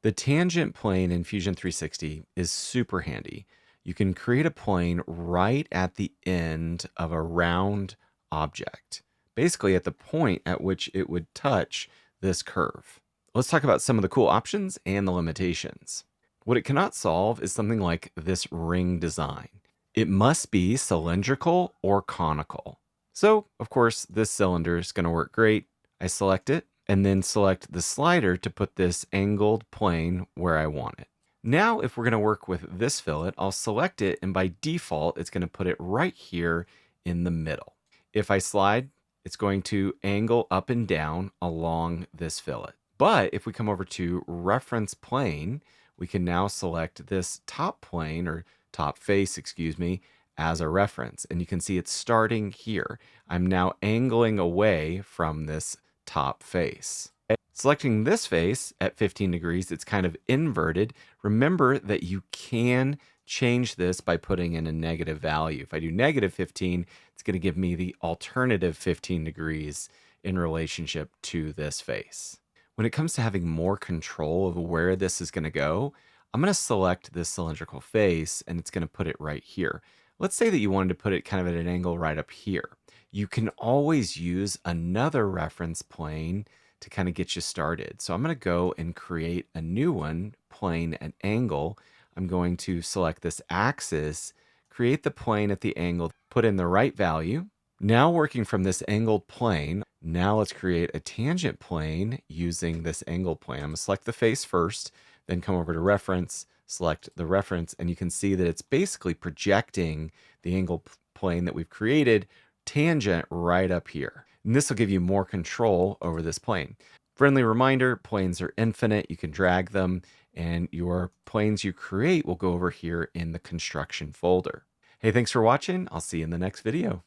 The tangent plane in Fusion 360 is super handy. You can create a plane right at the end of a round object, basically at the point at which it would touch this curve. Let's talk about some of the cool options and the limitations. What it cannot solve is something like this ring design. It must be cylindrical or conical. So, of course, this cylinder is going to work great. I select it and then select the slider to put this angled plane where I want it. Now, if we're going to work with this fillet, I'll select it, and by default, it's going to put it right here in the middle. If I slide, it's going to angle up and down along this fillet. But if we come over to reference plane, we can now select this top plane, or top face, excuse me, as a reference. And you can see it's starting here. I'm now angling away from this top face. Selecting this face at 15 degrees, it's kind of inverted. Remember that you can change this by putting in a negative value. If I do negative 15, it's going to give me the alternative 15 degrees in relationship to this face. When it comes to having more control of where this is going to go, I'm going to select this cylindrical face and it's going to put it right here. Let's say that you wanted to put it kind of at an angle right up here. You can always use another reference plane to kind of get you started. So I'm going to go and create a new one, plane at angle. I'm going to select this axis, create the plane at the angle, put in the right value. Now working from this angled plane, now let's create a tangent plane using this angled plane. I'm going to select the face first, then come over to reference, select the reference, and you can see that it's basically projecting the angled plane that we've created tangent right up here. And this will give you more control over this plane. Friendly reminder, planes are infinite. You can drag them, and your planes you create will go over here in the construction folder. Hey, thanks for watching. I'll see you in the next video.